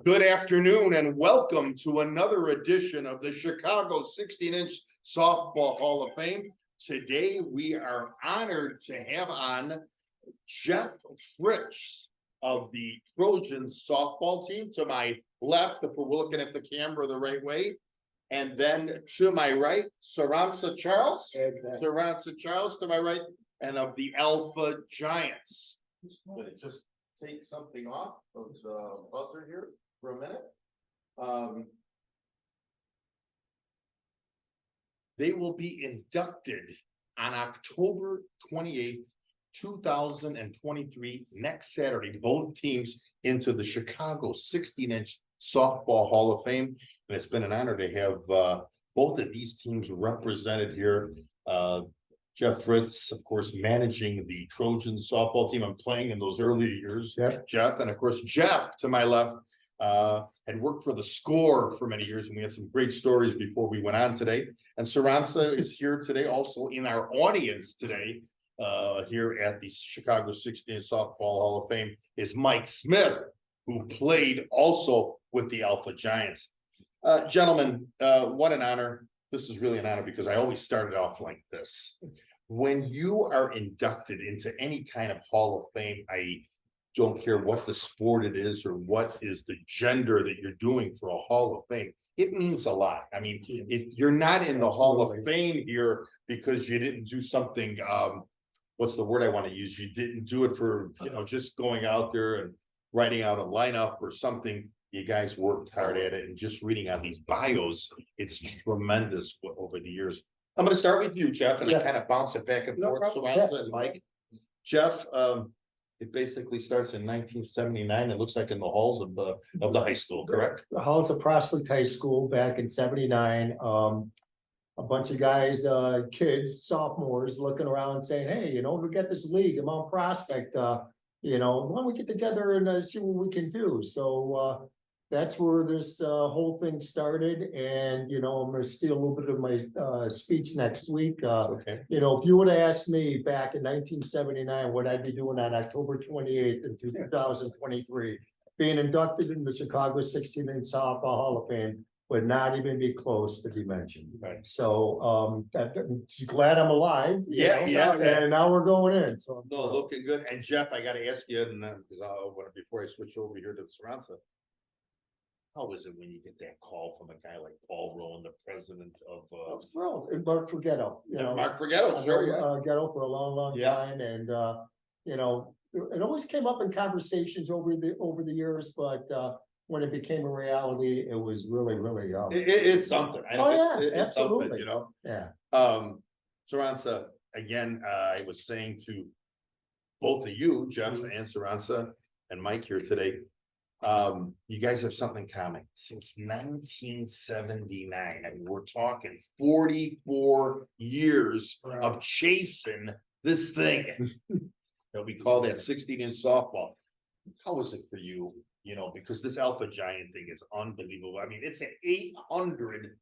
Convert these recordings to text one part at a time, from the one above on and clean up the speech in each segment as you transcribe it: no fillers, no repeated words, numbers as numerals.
Good afternoon and welcome to another edition of the Chicago 16-inch Softball Hall of Fame. Today we are honored to have on Jeff Fritz of the Trojans softball team. To my left, if we're looking at the camera the right way, and then to my right, Seronsa Charles. Exactly. Seronsa Charles to my right, and of the Alpha Giants. Gonna just take something off of the buzzer here for a minute. They will be inducted on October 28th, 2023, next Saturday, both teams into the Chicago 16-inch Softball Hall of Fame. And it's been an honor to have both of these teams represented here. Jeff Fritz, of course, managing the Trojans softball team. I'm playing in those early years. Yep. Jeff, and of course, Jeff to my left had worked for the Score for many years, and we had some great stories before we went on today. And Seronsa is here today, also in our audience today, here at the Chicago 16-inch Softball Hall of Fame, is Mike Smith, who played also with the Alpha Giants. Gentlemen, what an honor. This is really an honor because I always started off like this. When you are inducted into any kind of Hall of Fame, I don't care what the sport it is or what is the gender that you're doing for a Hall of Fame, it means a lot. I mean, you're not in the Hall of Fame here because you didn't do something, what's the word I want to use? You didn't do it for, just going out there and writing out a lineup or something. You guys worked hard at it, and just reading on these bios, it's tremendous over the years. I'm going to start with you, Jeff, and I kind of bounce it back and forth. Seronsa and Mike. Jeff, it basically starts in 1979. It looks like in the halls of the high school, correct? The halls of Prospect High School back in '79. A bunch of guys, kids, sophomores, looking around saying, "Hey, we got this league, Mount Prospect. Why don't we get together and see what we can do?" So that's where this whole thing started. And I'm going to steal a little bit of my speech next week. Okay. If you would have asked me back in 1979 what I'd be doing on October 28th in 2023, being inducted into the Chicago 16-inch Softball Hall of Fame would not even be close to be mentioned. Right. So glad I'm alive. Yeah. And now we're going in. So no, looking good. And Jeff, I got to ask you, and because before I switch over here to Seronsa, how was it when you get that call from a guy like Paul Rowan, the president of? I was thrilled. And Mark Forgetto. Mark Forgetto, sure. Forgetto for a long time, and it always came up in conversations over the years, but when it became a reality, it was really it's something. It's absolutely. Something, Yeah. Seronsa, again, I was saying to both of you, Jeff and Seronsa, and Mike here today. You guys have something common. Since 1979, I mean, we're talking 44 years of chasing this thing that we call that 16-inch softball. How is it for you? Because this Alpha Giant thing is unbelievable. I mean, it's an 800+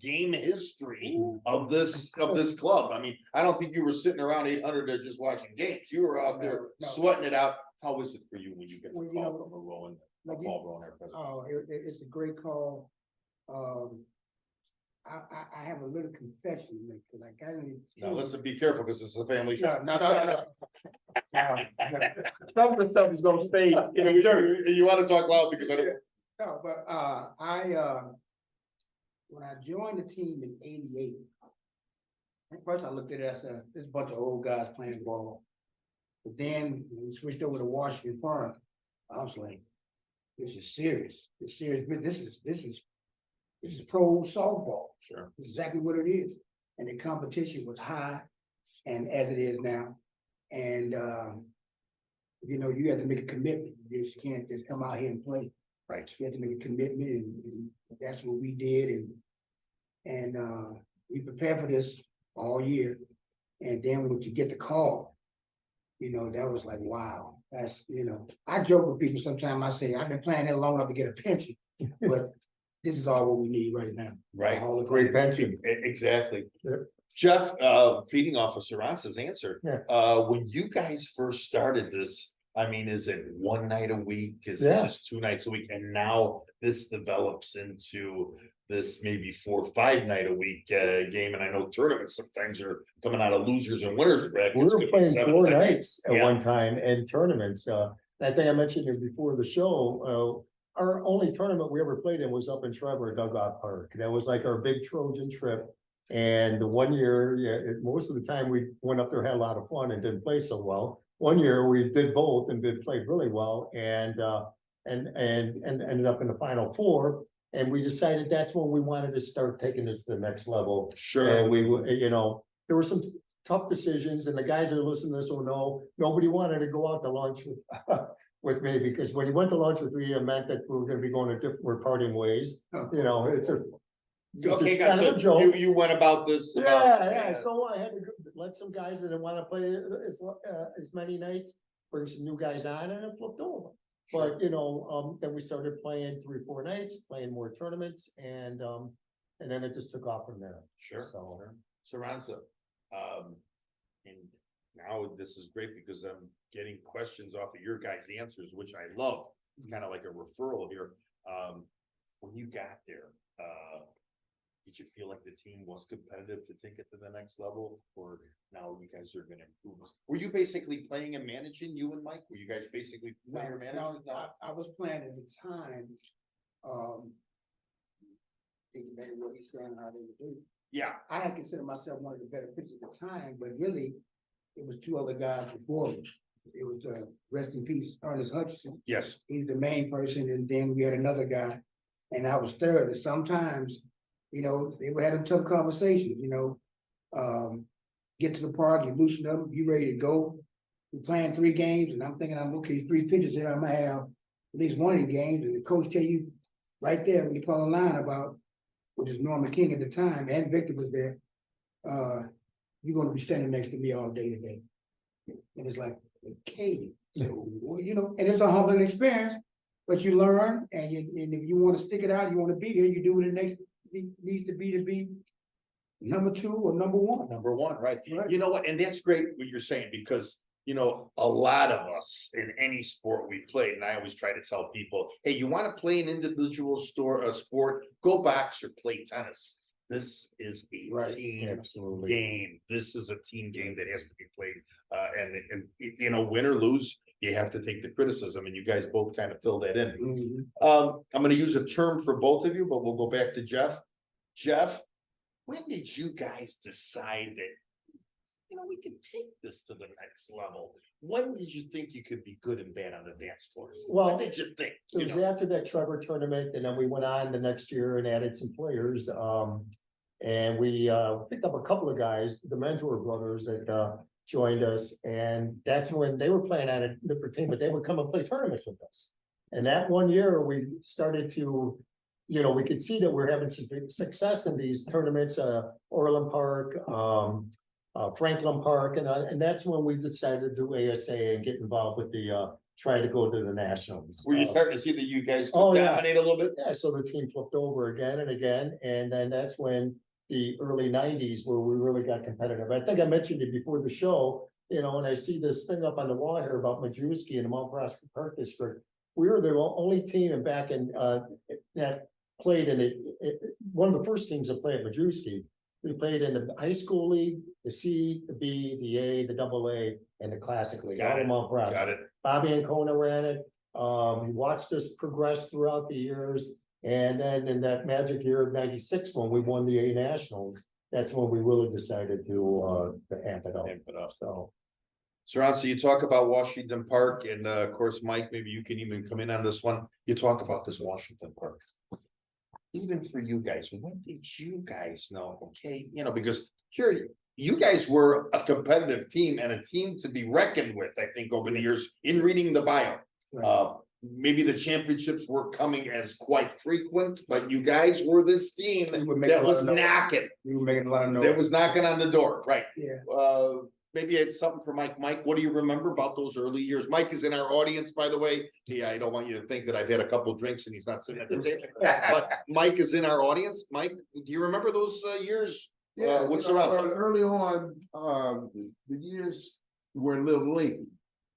game history of this club. I mean, I don't think you were sitting around 800 just watching games. You were out there sweating it out. How is it for you when you get the call from a Rowan? It's a great call. I have a little confession to make because I got in. Now listen, be careful because it's a family show. No. Some of the stuff is gonna stay in the dirt. You want to talk loud because I don't. No, but when I joined the team in '88, at first I looked at it as this bunch of old guys playing ball. But then when we switched over to Washington Park, I was like, this is serious. It's serious. This is pro softball. Sure. This is exactly what it is. And the competition was high, and as it is now. And you have to make a commitment. You just can't just come out here and play. Right. You have to make a commitment, and that's what we did. And we prepared for this all year. And then when you get the call, that was like, wow. That's, I joke with people sometimes. I say, I've been playing that long enough to get a pension, but this is all what we need right now. Right. All the Great pension. Exactly. Yep. Jeff, feeding off of Seronsa's answer, Yeah. when you guys first started this, I mean, is it one night a week? Is it Yeah. just 2 nights a week? And now this develops into this maybe 4 or 5 night a week game. And I know tournaments sometimes are coming out of losers and winners brackets. We were Could be playing 7 4 nights. nights at Yeah. one time in tournaments, I think I mentioned it before the show, our only tournament we ever played in was up in Trevor, Dugout Park, that was like our big Trojan trip. And the one year, most of the time we went up there, had a lot of fun and didn't play so well. One year we did both and played really well and ended up in the Final Four. And we decided that's when we wanted to start taking this to the next level. Sure. And we, there were some tough decisions, and the guys that are listening to this will know, nobody wanted to go out to lunch with, with me, because when you went to lunch with me, it meant that we were gonna be going to different, we're parting ways. It's a. Okay, kind of a guys, joke. so you went about this. Yeah, so I had to let some guys that didn't wanna play as many nights, bring some new guys on, and it flipped over. But, then we started playing 3 or 4 nights, playing more tournaments, and then it just took off from there. Sure. So, Seronsa, and now this is great because I'm getting questions off of your guys' answers, which I love. It's kind of like a referral here. When you got there, did you feel like the team was competitive to take it to the next level? Or now you guys are gonna improve? Were you basically playing and managing, you and Mike? Were you guys basically playing or managing? I was playing at the time, thinking back what he's saying, how they would do. Yeah, I had considered myself one of the better pitchers at the time, but really, it was 2 other guys before me. It was, rest in peace, Ernest Hutchinson. yes, He's the main person, and then we had another guy, and I was third. And sometimes, they would have them tough conversations, get to the park, you loosen up, you ready to go. We're playing 3 games, and I'm thinking, I'm okay, 3 pitches here, I'm gonna have at least one of the games, and the coach tell you right there when you call a line about, which is Norman King at the time, and Victor was there, you're gonna be standing next to me all day today. And it's like, okay, so, and it's a humbling experience, but you learn, and if you wanna stick it out, you wanna be here, you do what it needs to be number 2 or number 1. number 1, right? Right. You know what? And that's great what you're saying, because a lot of us in any sport we played, and I always try to tell people, hey, you want to play an individual sport, go box or play tennis. This is a Right. team absolutely. game. This is a team game that has to be played. And win or lose, you have to take the criticism, and you guys both kind of fill that in. Mhm. I'm gonna use a term for both of you, but we'll go back to Jeff. Jeff, when did you guys decide that, we could take this to the next level? When did you think you could be good and bad on the dance floor? Well, When did you think? it was after that Trevor tournament, and then we went on the next year and added some players. And we picked up a couple of guys, the Menswear brothers that joined us, and that's when they were playing on a different team, but they would come and play tournaments with us. And that one year, we started to, we could see that we're having some success in these tournaments, Orland Park, Franklin Park, and that's when we decided to do ASA and get involved with the try to go to the nationals. Were you starting to see that you guys Oh, could yeah. dominate a little bit? Yeah, so the team flipped over again and again, and then that's when the early 90s where we really got competitive. I think I mentioned it before the show, and I see this thing up on the wall here about Majewski and the Mount Prospect Park District. We were the only team back in that played in it, one of the first teams that played at Majewski. We played in the high school league, the C, the B, the A, the AA, and the classic league. Got all it. of Mount Prospect. Got it. Bobby Ancona ran it. He watched us progress throughout the years. And then in that magic year of 96, when we won the A Nationals, that's when we really decided to amp it up. Amp it up. So, Seronsa, you talk about Washington Park, and of course, Mike, maybe you can even come in on this one. You talk about this Washington Park. Even for you guys, when did you guys know? Okay, because here you guys were a competitive team and a team to be reckoned with, I think, over the years in reading the bio. Right. Maybe the championships were coming as quite frequent, but you guys were this team We were making that a lot was of noise. knocking, We were making a lot of noise. that was knocking on the door, right? Yeah. Maybe it's something for Mike. Mike, what do you remember about those early years? Mike is in our audience, by the way. Yeah, I don't want you to think that I've had a couple drinks and he's not sitting at the table. But Mike is in our audience. Mike, do you remember those years? With Seronsa? Early on, the years were a little lean.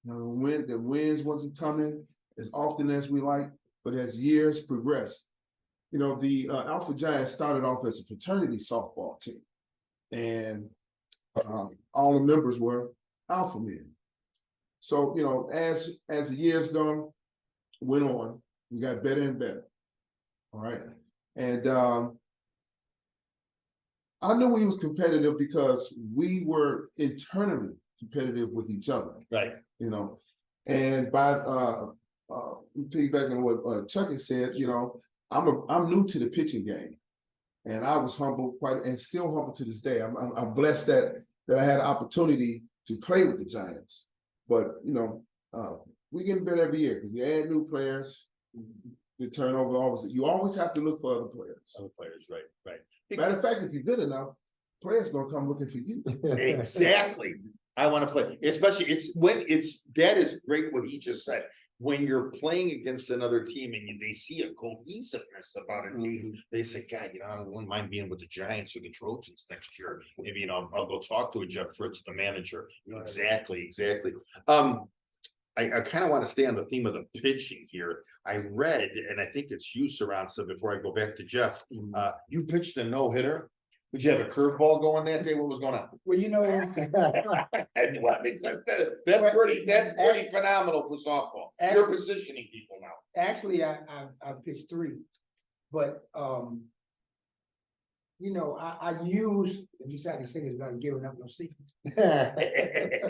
The wins wasn't coming as often as we like, but as years progressed, the Alpha Giants started off as a fraternity softball team, and all the members were alpha men. So as the years went on, we got better and better. All right, and I knew we was competitive because we were internally competitive with each other. Right. And by piggybacking on what Chucky said, I'm new to the pitching game, and I was humble and still humble to this day. I'm blessed that I had an opportunity to play with the Giants, but we getting better every year because we add new players. The turnover always, you always have to look for other players. Other players, right. Matter of fact, if you're good enough, players gonna come looking for you. Exactly. I want to play, especially that is great what he just said. When you're playing against another team and they see a cohesiveness about a team, they say, God, I wouldn't mind being with the Giants or the Trojans next year. Maybe, I'll go talk to a Jeff Fritz, the manager. Exactly. I kind of want to stay on the theme of the pitching here. I read, and I think it's you, Seronsa, before I go back to Jeff. You pitched a no-hitter. Did you have a curveball going that day? What was going on? Well, That's pretty phenomenal for softball. You're positioning people now. actually, I pitched 3, but I use, and you said I can say this without giving up no secrets. Okay.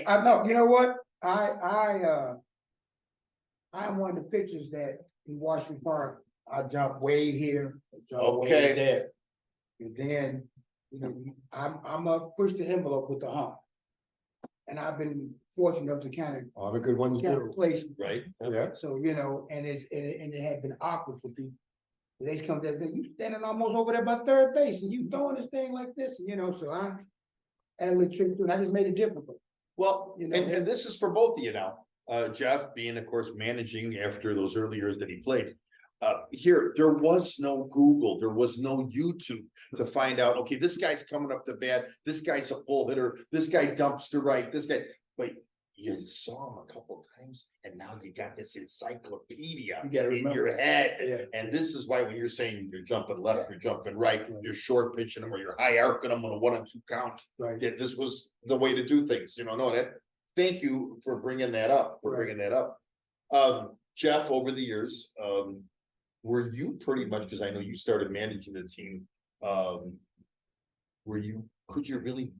I know, you know what? I am one of the pitchers that in Washington Park, I jump way here, jump way Okay. there. And then, I'm a push the envelope with the hump. And I've been fortunate enough to kind All the good ones of do. place. Right. Yeah. So, and it had been awkward for people. They come there, you standing almost over there by third base and you throwing this thing like this, so I add a little trick to it. I just made it difficult. Well, and this is for both of you now. Jeff being, of course, managing after those early years that he played. Here, there was no Google, there was no YouTube to find out, okay, this guy's coming up to bat, this guy's a full hitter, this guy dumps to right, this guy, but you saw him a couple times, and now you got this encyclopedia in your head. Yeah. And this is why when you're saying you're jumping left, you're jumping right, you're short pitching them, or you're high arcing them on a 1 and 2 count. Right. That this was the way to do things. Thank you for bringing that up. Jeff, over the years, were you pretty much, because I know you started managing the team, could you really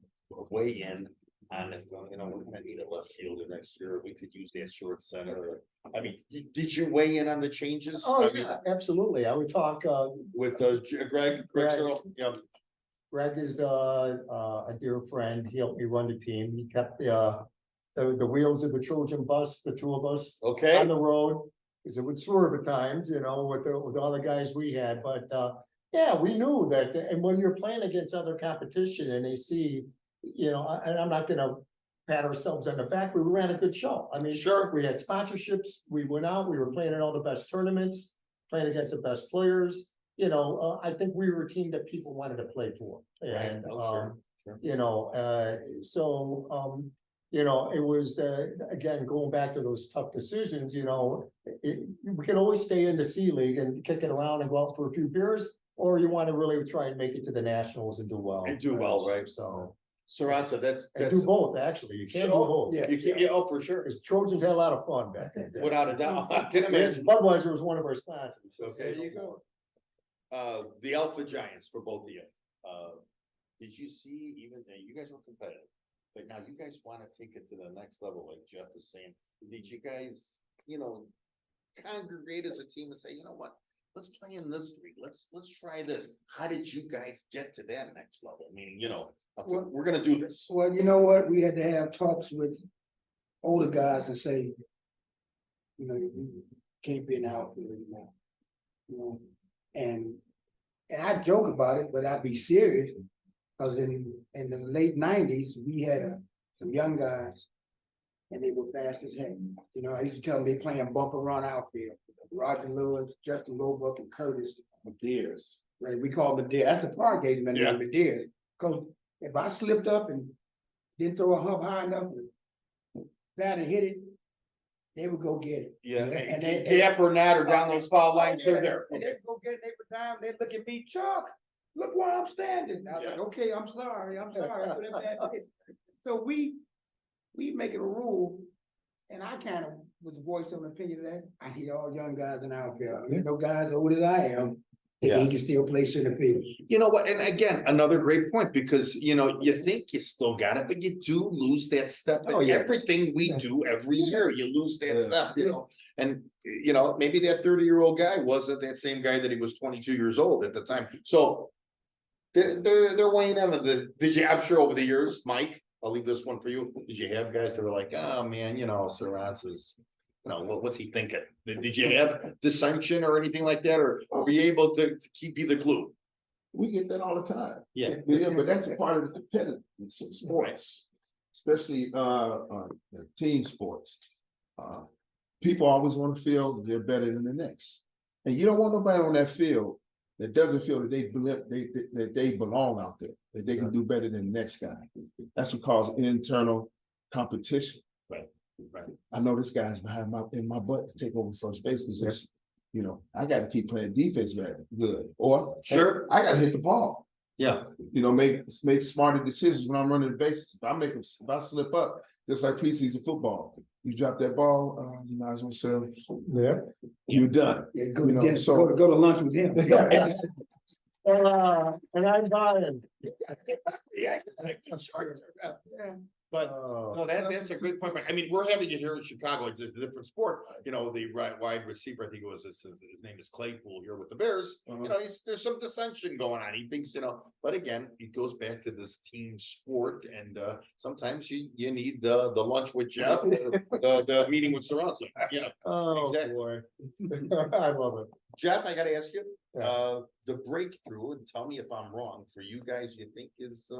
weigh in on if, we're gonna need a left fielder next year, we could use that short center? I mean, did you weigh in on the changes? Oh, yeah, absolutely. I would talk, With Greg Searle? Yeah. Greg is a dear friend. He helped me run the team. He kept the wheels of the Trojan bus, the 2 of us Okay. on the road. Because it would swerve at times, with all the guys we had, but yeah, we knew that. And when you're playing against other competition and they see, and I'm not gonna pat ourselves on the back, we ran a good show. I mean, Sure. we had sponsorships, we went out, we were playing in all the best tournaments, playing against the best players. I think we were a team that people wanted to play for. And it was, again, going back to those tough decisions, we can always stay in the C League and kick it around and go out for a few beers, or you want to really try and make it to the Nationals and do well. Right? So, Seronsa, that's do both, actually. You can't do both. Yeah. You can't, yeah, for sure. Because Trojans had a lot of fun back then. Without a doubt. I can imagine. Budweiser was one of our sponsors. So Okay. there you go. The Alpha Giants for both of you. Did you see you guys were competitive, but now you guys want to take it to the next level, like Jeff was saying. Did you guys, congregate as a team and say, you know what, let's play in this league. Let's try this. How did you guys get to that next level? Meaning, we're gonna do this. Well, you know what? We had to have talks with older guys and say, you can't be an outfielder anymore. And I joke about it, but I'd be serious. Because in the late 90s, we had some young guys, and they were fast as heck. I used to tell them they playing bumper run outfield. Roger Lewis, Justin Roebuck, and Curtis. Deers. Right, we call them the Deers. That's the park gauge man, Yeah. the Deers. Because if I slipped up and didn't throw a hump high enough, batter hit it, they would go get it. Yeah, And and they- gap or not, or down those foul lines, they're there. And they'd go get it, they would down, they'd look at me, Chuck, look where I'm standing. I was like, Yeah. okay, I'm sorry. So that bad hit. So we make it a rule, and I kind of was the voice of an opinion of that. I hear all young guys in our field. There's no guys old as I am. Yeah. He can still play center field. You know what, and again, another great point, because you know, you think you still got it, but you do lose that step. Oh, in yeah. everything we do every year, you lose that Yeah. step, you know, and you know, maybe that 30-year-old guy wasn't that same guy that he was 22 years old at the time, so. They're weighing in on did you, I'm sure over the years, Mike, I'll leave this one for you, did you have guys that were like, oh man, you know, Seronsa's, you know, what's he thinking? Did you have dissension or anything like that, or were you able to be the glue? We get that all the time. Yeah. Yeah, but that's a part of the competitive sports, especially team sports. People always want to feel they're better than the next, and you don't want nobody on that field that doesn't feel that they belong out there, that they can do better than the next guy. That's what causes internal competition. Right. I know this guy's behind my butt to take over first base position. You know, I got to keep playing defense very good, or Sure. I got to hit the ball. Yeah, You know, make smarter decisions when I'm running the bases. If I slip up, just like preseason football, you drop that ball, you might as well say Yeah. you're done. Yeah, go You to know, dinner, so- go to lunch with him. And I'm buying. yeah, but Oh. no, that's a great point. I mean, we're having it here in Chicago. It's just a different sport. You know, the wide receiver, I think it was his name is Claypool here with the Bears. Uh-huh. You know, there's some dissension going on. He thinks, you know, but again, it goes back to this team sport, and sometimes you need the lunch with Jeff, the meeting with Seronsa. You know, Oh, Exactly. boy. I love it. Jeff, I got to ask you, Yeah. the breakthrough, and tell me if I'm wrong. For you guys, you think is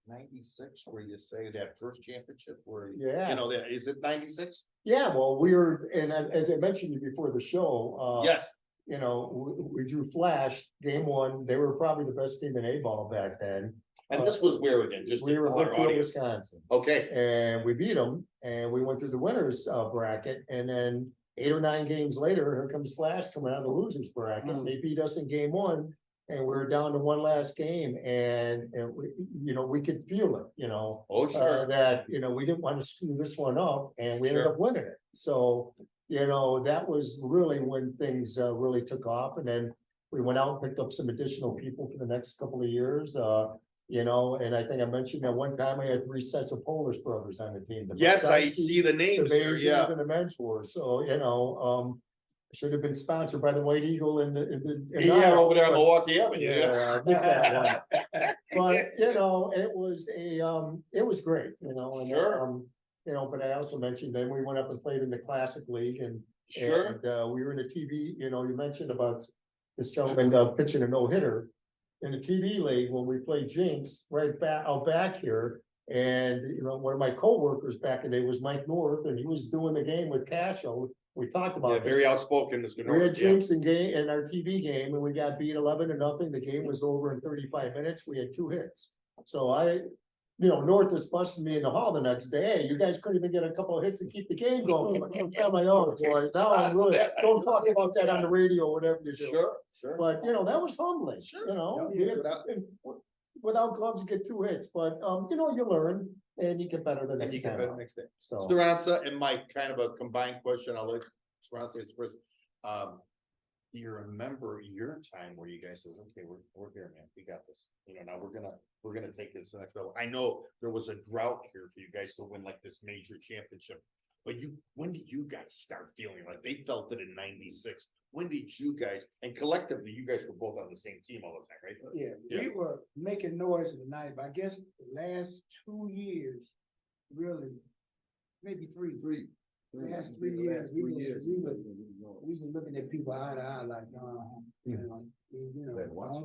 96, where you say that first championship, where Yeah. you know that is it 96? Yeah, well, we were, and as I mentioned to you before the show, Yes. you know, we drew Flash game one. They were probably the best team in A-ball back then. And this was where again? Just We were for our Brookfield, audience. Wisconsin, Okay. and we beat them, and we went through the winners bracket, and then 8 or 9 games later, here comes Flash coming out of the losers bracket. Hmm. They beat us in game one, and we were down to one last game, and we, you know, we could feel it, you know. Oh, sure. That, you know, we didn't want to screw this one up, and we ended Sure. up winning it. So, you know, that was really when things really took off, and then we went out and picked up some additional people for the next couple of years. You know, and I think I mentioned at one time I had 3 sets of Polish brothers on the team. the Yes, I Bogdanskis, see the The names here. Bazers Yeah. and the Mentor. So, you know, should have been sponsored by the White Eagle and Yeah, over there on Milwaukee Avenue. Yeah. yeah, I missed that one. But, you know, it was great, you know, and, Sure. you know, but I also mentioned then we went up and played in the Classic League and Sure. we were in the TV, you know, you mentioned about this gentleman pitching a no-hitter. In the TV league, when we played Jinx right out back here, and you know, one of my coworkers back in the day was Mike North, and he was doing the game with Casho. We talked about Yeah, this. very outspoken, Mr. We had North. Yeah. Jinx in our TV game, and we got beat 11-0. The game was over in 35 minutes. We had 2 hits. So you know, North was busting me in the hall the next day. Hey, you guys couldn't even get a couple of hits to keep the game going. I'm like, oh boy, now I'm really, don't talk about that on the radio or whatever you do. Sure, sure. But, you know, that was humbling, Sure. you know, Yeah, without gloves, you get 2 hits, but, you know, you learn and you get better the And next you get time. better out. next day. So, Seronsa and Mike, kind of a combined question. I'll let Seronsa answer first. Do you remember your time where you guys says, okay, we're here, man, we got this, you know, now we're gonna take this to the next level. I know there was a drought here for you guys to win like this major championship, but when did you guys start feeling like they felt it in 96? When did you guys, and collectively, you guys were both on the same team all the time, right? Yeah, Yeah. we were making noise in the night, but I guess the last 2 years, really, maybe three. Last 3 years, we were looking at people eye to eye like, you know,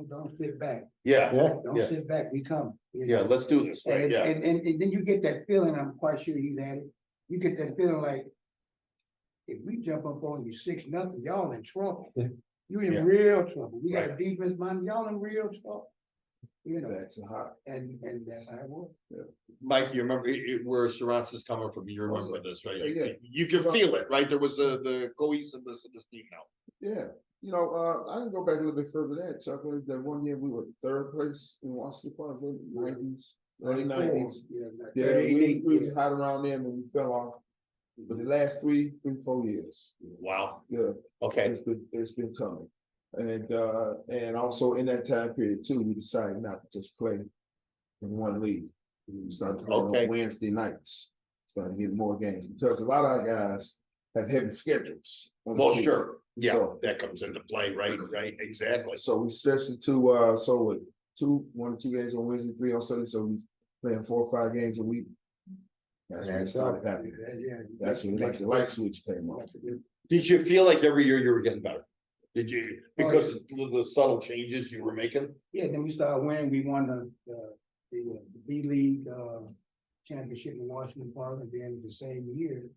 don't sit back. Yeah, yeah, Don't Yeah. sit back, we come. you yeah, know. let's do this, right, And, yeah. and then you get that feeling, I'm quite sure you had it, you get that feeling like, if we jump up on you 6-0, y'all in trouble. Yeah. You in Yeah. real trouble. We got a Right. defense mind, y'all in real trouble. you know, That's hot. and that's how it was. Mike, you remember where Seronsa's coming from? You remember this, right? Yeah. You can feel it, right? There was the cohesiveness of this team now. Yeah, I can go back a little bit further than that, Chuck. That one year we were third place in Washington Park, nineties, early nineties. Yeah, we was hot around them and we fell off. But the last 4 years, Wow. yeah, Okay. it's been coming. And also in that time period too, we decided not to just play in one league. We started playing on Wednesday nights, started getting more games because a lot of our guys have heavy schedules. Well, sure. Yeah, So- that comes into play, right? Exactly. So we stretched it to with 1 or 2 games on Wednesday, 3 on Sunday. So we playing 4 or 5 games a week. That's when it started happening. Yeah. That's when like the light switch came on. Did you feel like every year you were getting better? Did you, because of the subtle changes you were making? Yeah, then we started winning. We won the B League championship in Washington Park, and then the same year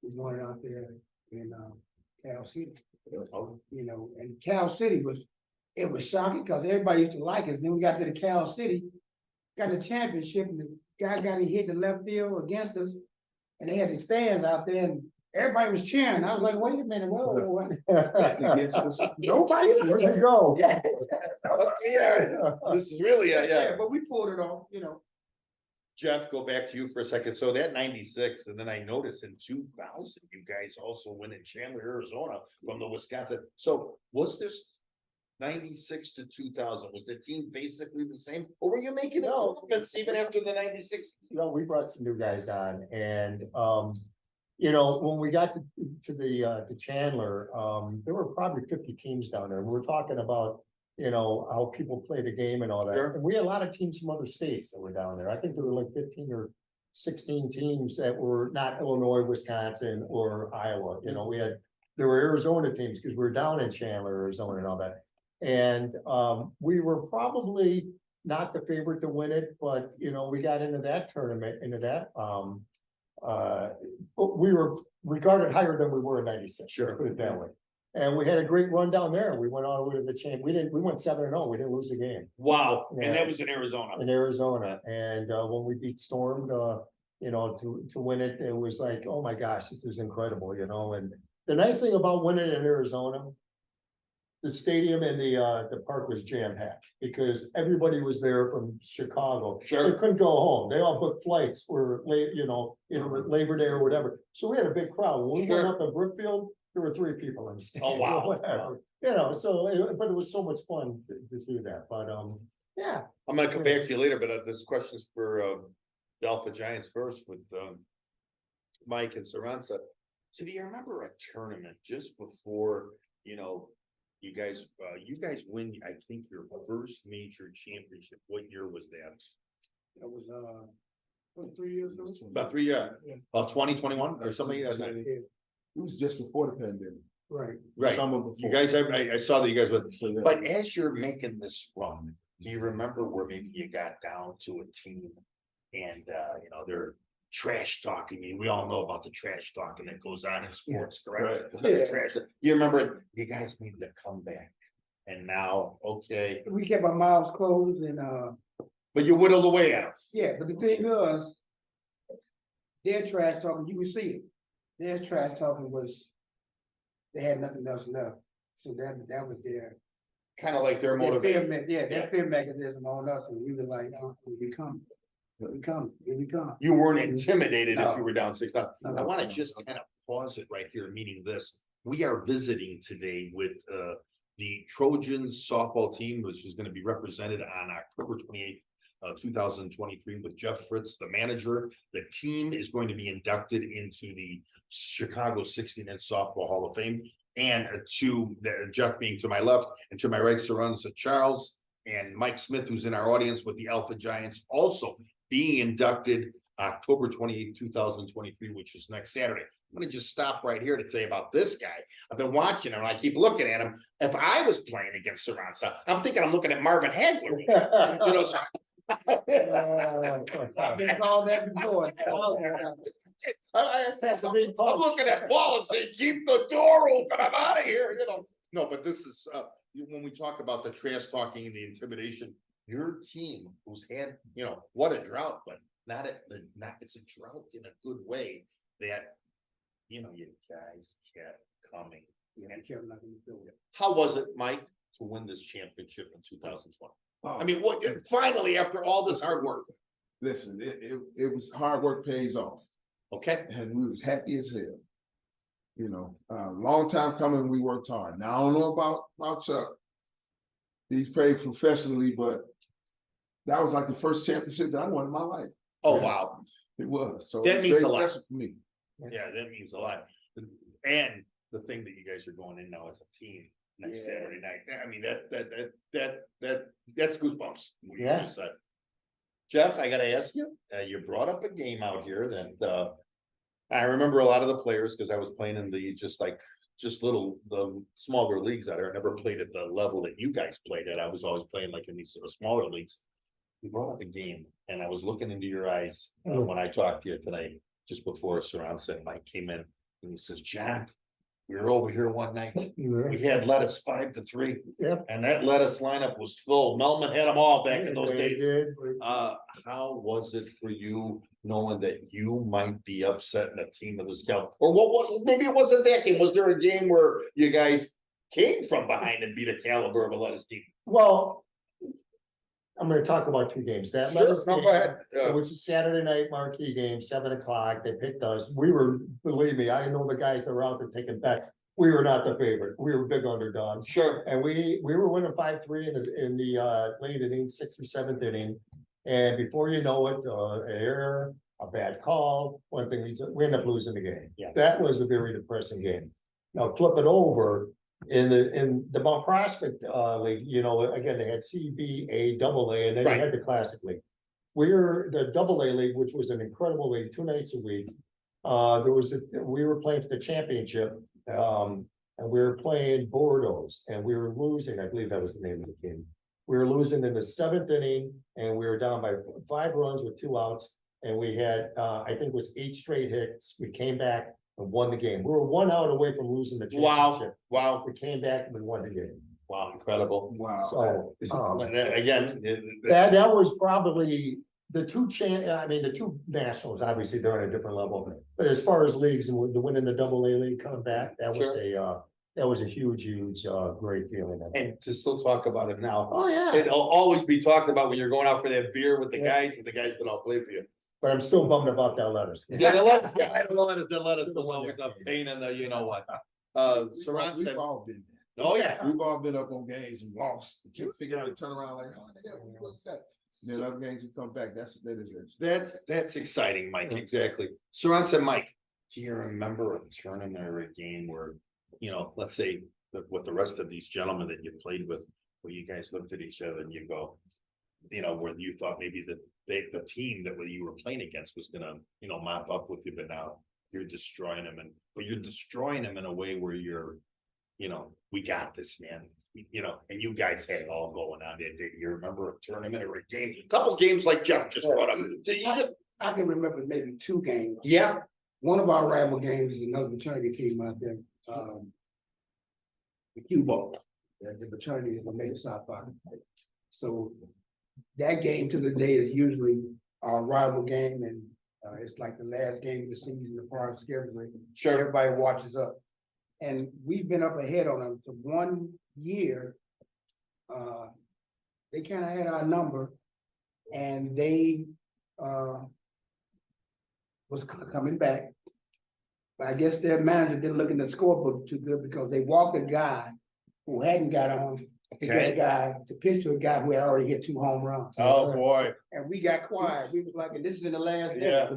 we won it out there in Cal City. You know, and Cal City was shocking because everybody used to like us. Then we got to the Cal City, got the championship, and the guy got hit the left field against us, and they had the stands out there, and everybody was cheering. I was like, wait a minute, whoa. Against us. Nobody. Where'd you go? Yeah. Yeah, this is really, yeah. But we pulled it off, you know. Jeff, go back to you for a second. So that 96, and then I noticed in 2000, you guys also went in Chandler, Arizona from the Wisconsin. So was this 96 to 2000? Was the team basically the same? Or were you making improvements even after the 96? We brought some new guys on and, when we got to the Chandler, there were probably 50 teams down there. We were talking about, how people play the game and all that. Sure. And we had a lot of teams from other states that were down there. I think there were like 15 or 16 teams that were not Illinois, Wisconsin, or Iowa. There were Arizona teams because we were down in Chandler, Arizona and all that. And we were probably not the favorite to win it, but we got into that tournament, we were regarded higher than we were in 96. Sure. Put it that way. And we had a great run down there. We went all the way to the champ. We went 7-0. We didn't lose a game Wow. Yeah. And that was in Arizona. And when we beat Storm, to win it, it was like, oh my gosh, this is incredible, And the nice thing about winning in Arizona, the stadium and the park was jam packed because everybody was there from Chicago. Sure. They couldn't go home. They all booked flights for Labor Day or whatever. So we had a big crowd. When we went up in Brookfield, there were 3 people in the stadium. Oh, wow. Whatever. But it was so much fun to do that. But yeah. I'm gonna come back to you later, but this question's for the Alpha Giants first with Mike and Seronsa. So do you remember a tournament just before, you guys win, I think, your first major championship? What year was that? That was 3 years ago. About 3 years, 2021 or something? It was just before the pandemic. Right. Right, Summer before. you guys, I saw that you guys went, So, yeah. but as you're making this run, do you remember where maybe you got down to a team and, they're trash talking you? We all know about the trash talking that goes on in sports, correct? Right. Yeah. Trash. You remember you guys needed to come back and now, okay, We kept our mouths closed and but you whittled away at them. yeah, but the thing was, their trash talking, you could see it. Their trash talking was, they had nothing else left. So that was their. Kind of like their their motivation. their fear mechanism on us, and we were like, oh, we come. Here we come. You weren't intimidated if No. you were down 6-0. No, I want to no, just no. kind of pause it right here, meaning this. We are visiting today with the Trojans softball team, which is going to be represented on October 28th, 2023 with Jeff Fritz, the manager. The team is going to be inducted into the Chicago 16-inch softball Hall of Fame. And to Jeff being to my left and to my right, Seronsa Charles and Mike Smith, who's in our audience with the Alpha Giants, also being inducted October 28th, 2023, which is next Saturday. I'm going to just stop right here to tell you about this guy. I've been watching him and I keep looking at him. If I was playing against Seronsa, I'm thinking I'm looking at Marvin Hagler. So I've been called that before. I'm looking at Paul and saying, keep the door open, I'm out of here, No, but this is, when we talk about the trash talking and the intimidation, your team who's had, what a drought, but it's a drought in a good way that, you guys kept coming. Yeah, I kept knocking the door. How was it, Mike, to win this championship in 2020? Oh, I mean, what, finally, after all this hard work, listen, it was hard work pays off, okay? and we was happy as hell. Long time coming, we worked hard. Now, I don't know about Chuck. He's played professionally, but that was like the first championship that I won in my life. Oh, Yeah. wow. It was. So That it's means very a lot. special for me. Yeah, that means a lot. And the thing that you guys are going in now as a team next Yeah. Saturday night, I mean, that's goosebumps. What you Yeah. just said. Jeff, I gotta ask you, you brought up a game out here that, I remember a lot of the players, because I was playing in the the smaller leagues out there. I never played at the level that you guys played at. I was always playing like in these sort of smaller leagues. You brought up a game, and I was looking into your eyes when I talked to you tonight, just before Seronsa and Mike came in, and he says, "John, we were over here one night. We had lettuce 5-3. Yep. And that lettuce lineup was full. Melman had them all back in those They days. did. How was it for you knowing that you might be upsetting a team of the scout? Or what was, maybe it wasn't that game. Was there a game where you guys came from behind and beat a caliber of a lettuce team? Well, I'm gonna talk about two games. That Sure, lettuce no, game, go ahead. it was a Saturday night marquee game, 7 o'clock. They picked us. We were, believe me, I know the guys that were out there taking bets. We were not the favorite. We were big underdogs. Sure. And we were winning 5-3 in the late inning, 6th or 7th inning. And before you know it, an error, a bad call, one thing we end up losing the game. Yeah. That was a very depressing game. Now flip it over in the Mount Prospect League, again, they had CB, AA, and then they Right. had the Classic League. We're the AA League, which was an incredible league, 2 nights a week. We were playing for the championship, and we were playing Bordeaux, and we were losing. I believe that was the name of the game. We were losing in the 7th inning, and we were down by 5 runs with 2 outs. And we had, I think it was 8 straight hits. We came back and won the game. We were 1 out away from losing the championship. Wow. We came back and we won the game. Wow. Incredible. Wow. So, Again, that was probably the two nationals, obviously they're on a different level. But as far as leagues and the winning the AA league coming back, that was a huge, great feeling. and to still talk about it now. Oh, yeah. It'll always be talked about when you're going out for that beer with the Yeah. guys and the guys that all play for you. But I'm still bummed about that letters. Yeah, the lettuce guy, I don't know, the lettuce is always a pain in the, you know what. Saran We've said, all been there. oh yeah, We've all been up on games and lost. You can't figure out to turn around like, oh, the hell, what's that? Then other games have come back. That is it. that's exciting, Mike, exactly. Saran said, Mike, do you remember a tournament or a game where, let's say with the rest of these gentlemen that you played with, where you guys looked at each other and you go, where you thought maybe the team that you were playing against was gonna, mop up with you, but now you're destroying them, but you're destroying them in a way where you're, we got this, man. And you guys had it all going on. Do you remember a tournament or a game? A couple games like Jeff just brought up. I can remember maybe 2 games. Yeah. One of our rival games is another fraternity team out there. The Q Ball. The fraternity is a major softball. So that game to the day is usually our rival game, and it's like the last game of the season, the part of scheduling. Sure. Everybody watches up. And we've been up ahead on them for 1 year. They kind of had our number, and they was coming back. But I guess their manager didn't look in the scorebook too good, because they walked a guy who hadn't got on to get a guy to pitch to a guy who had already hit 2 home runs. Oh, boy. And we got quiet. We was like, and this is in the last day. Yeah.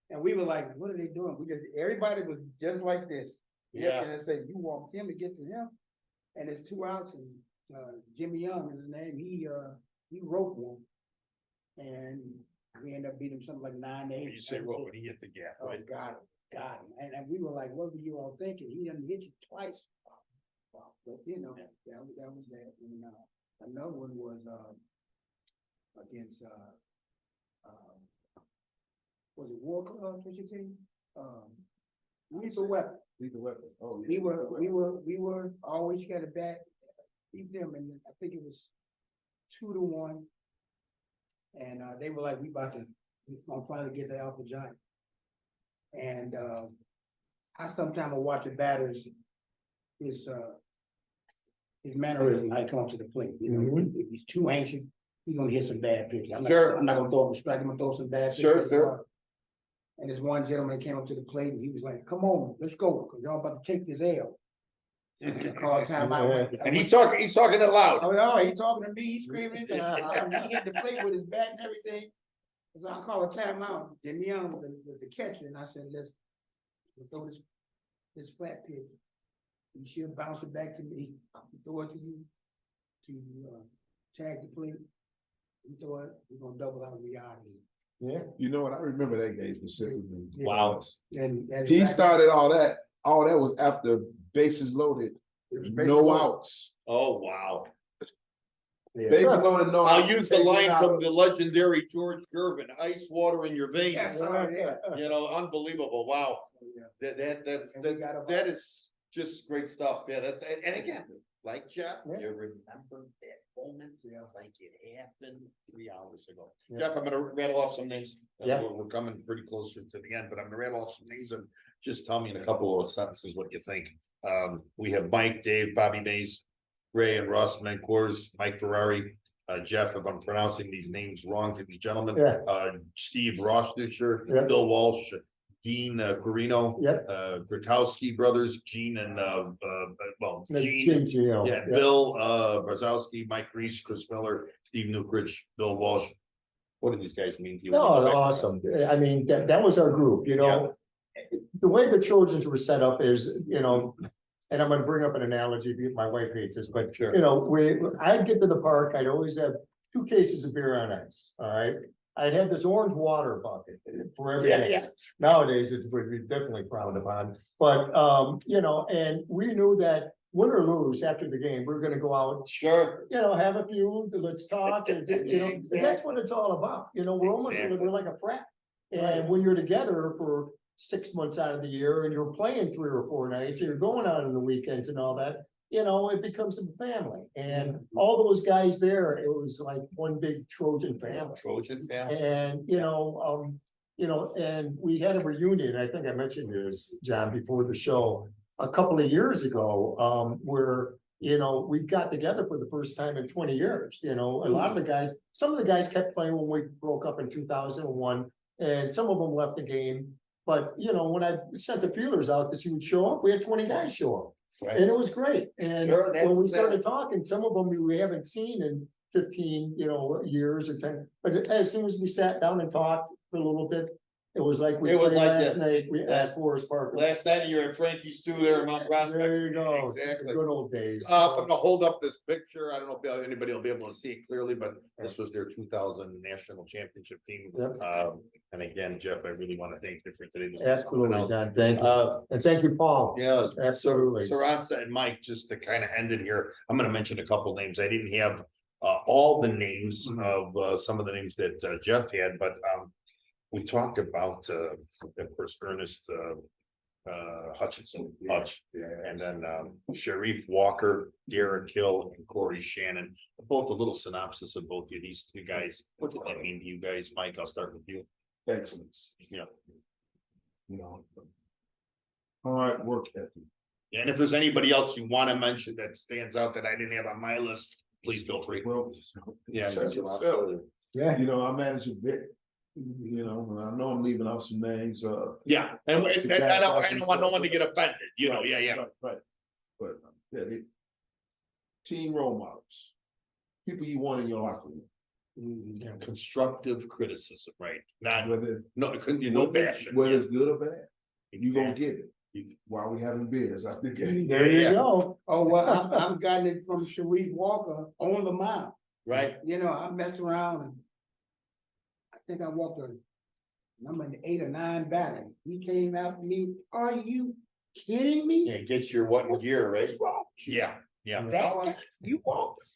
And we were like, what are they doing? Everybody was just like this. Yeah. And I said, you want him to get to him, and it's 2 outs, and Jimmy Young is his name. He roped one, and we ended up beating him something like 9-8. You say, what would he hit the gap, Oh, right? got him. And we were like, what were you all thinking? He done hit you twice. But that was that. And another one was against was it War Club? What's your team? Lethal Weapon. Lethal Weapon. Oh, We were always got it back, beat them, and I think it was 2-1. And they were like, we gonna finally get the Alpha Giant. And I sometimes watch a batter's his mannerism, how he comes to the plate. You know, if he's too anxious, he's gonna hit some bad pitches. I'm not gonna throw him a strike, I'm gonna throw some bad pitches. Sure. And this one gentleman came up to the plate and he was like, come on, let's go, because y'all about to take this L. And call timeout. And he's talking it loud. Oh, yeah, he talking to me, he's screaming, he hit the plate with his bat and everything. So I call a timeout, Jimmy Young, the catcher, and I said, let's throw this flat pitch. You should bounce it back to me, throw it to you, to tag the plate. You throw it, we're gonna double out, we out of here. Yeah. You know what? I remember that game specifically. Wow. And He started all that was after bases loaded, no outs. Oh, wow. Bases loaded, no I'll outs. use the line from the legendary George Gervin, ice water in your veins. Yes, You know, unbelievable. Wow. yeah. That is just great stuff. Yeah, and again, like Jeff, Yeah. you remember that moment, like it happened 3 hours ago. Yeah. Jeff, I'm gonna rattle off some names. Yeah. We're coming pretty closer to the end, but I'm gonna rattle off some names and just tell me in a couple of sentences what you think. We have Mike, Dave, Bobby Mays, Ray and Russ, Menkors, Mike Ferrari, Jeff, if I'm pronouncing these names wrong to these gentlemen. Yeah. Steve Rostischer, Yeah. Bill Walsh, Dean Carino, Yep. Grotowski brothers, Gene and Gene. James, you know, Yeah, Bill Brzezowski, Mike Reese, Chris Miller, Steve Newkridge, Bill Walsh. What do these guys mean to you? No, awesome. I mean, that was our group, you know. The way the Trojans were set up is, you know, and I'm gonna bring up an analogy, my wife hates this, but Sure. you know, I'd get to the park, I'd always have 2 cases of beer on ice, all right? I'd have this orange water bucket for every day. Yeah. Nowadays, it would be definitely frowned upon, but you know, and we knew that win or lose after the game, we're gonna go out, Sure. you know, have a few, let's talk, and you know, that's what it's all about, you know, we're almost, Exactly. we're like a frat. And when you're together for 6 months out of the year and you're playing 3 or 4 nights, and you're going out on the weekends and all that, you know, it becomes a family. And all those guys there, it was like one big Trojan family. Trojan family. And, you know, and we had a reunion, I think I mentioned this, John, before the show, a couple of years ago, where, you know, we got together for the first time in 20 years, you know, a lot of the guys, some of the guys kept playing when we broke up in 2001, and some of them left the game. But, you know, when I sent the feelers out to see who'd show up, we had 20 guys show up. Right. And it was great. And Sure, when we that's- started talking, some of them we haven't seen in 15, you know, years or 10. But as soon as we sat down and talked for a little bit, it was like we It was played like last night, we last- at Forest Park. Last night you were at Frankie's too there in Mount Prospect. There you go. Exactly. Good old days. I'm gonna hold up this picture. I don't know if anybody will be able to see it clearly, but this was their 2000 national championship team. Yep. And again, Jeff, I really want to thank you for today. This was Absolutely, something else. John. Thank you. And thank you, Paul. Yeah, Absolutely. Seronsa and Mike, just to kind of end it here, I'm gonna mention a couple names. I didn't have all the names of some of the names that Jeff had, but we talked about of course Ernest Hutchinson, Hutch, and then Sharif Walker, Derek Hill, and Corey Shannon. Both a little synopsis of both of these 2 guys. What did that mean to you guys? Mike, I'll start with you. Excellence, Yeah. you know. Hard work ethic. And if there's anybody else you want to mention that stands out that I didn't have on my list, please feel free. Well, Yeah. check yourself. Yeah. You know, I manage a bit, you know, and I know I'm leaving out some names, Yeah, and I don't want no one to get offended, you know, yeah. Right. But, team role models, people you want in your locker room, Constructive criticism, right? Not, whether, no, it couldn't be no bashing. whether it's good or bad, you gonna Exactly. get it. While we having beers after the game. There you Yeah. go. Oh, well, I'm gotten it from Sharif Walker on the mound. Right, You know, I messed around and I think I walked a number 8 or 9 batting. He came out to me, are you kidding me? yeah, get your what in gear, right? What's wrong with you? Yeah, That guy, you walked.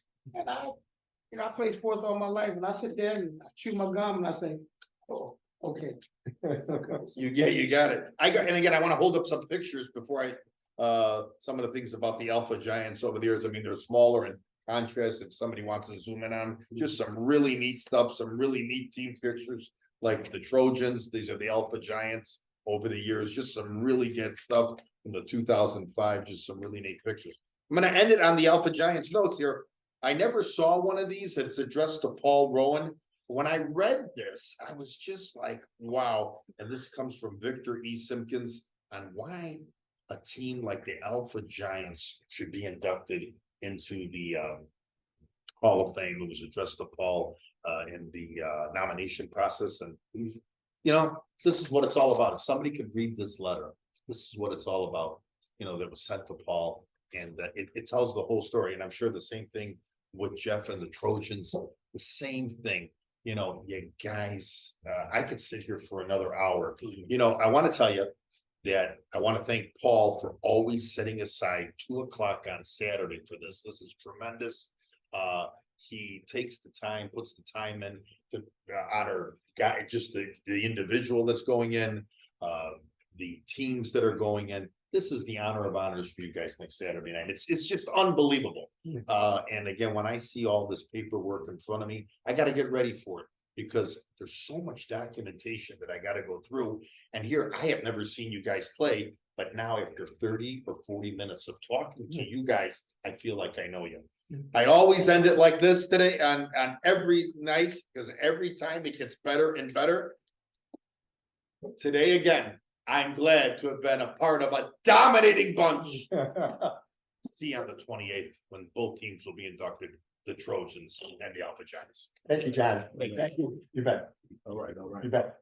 And I play sports all my life and I sit there and I chew my gum and I say, oh, okay. you got it. And again, I want to hold up some pictures before some of the things about the Alpha Giants over the years. I mean, they're smaller and contrast, if somebody wants to zoom in on, just some really neat stuff, some really neat team pictures. Like the Trojans, these are the Alpha Giants over the years, just some really good stuff from the 2005, just some really neat pictures. I'm gonna end it on the Alpha Giants notes here. I never saw one of these. It's addressed to Paul Rowan. When I read this, I was just like, wow. And this comes from Victor E. Simpkins on why a team like the Alpha Giants should be inducted into the Hall of Fame. It was addressed to Paul in the nomination process. And, you know, this is what it's all about. If somebody could read this letter, this is what it's all about, you know, that was sent to Paul. And it tells the whole story. And I'm sure the same thing with Jeff and the Trojans, the same thing. You know, you guys, I could sit here for another hour. You know, I want to tell you that I want to thank Paul for always setting aside 2 o'clock on Saturday for this. This is tremendous. He takes the time, puts the time in to honor guy, just the individual that's going in, the teams that are going in. This is the honor of honors for you guys next Saturday night. It's just unbelievable. And again, when I see all this paperwork in front of me, I got to get ready for it because there's so much documentation that I got to go through. And here, I have never seen you guys play, but now after 30 or 40 minutes of talking to you guys, I feel like I know you. I always end it like this today on every night because every time it gets better and better. Today again, I'm glad to have been a part of a dominating bunch. See you on the 28th when both teams will be inducted, the Trojans and the Alpha Giants. Thank you, John. Thank you. Thank you. You bet. All right, all right. You bet.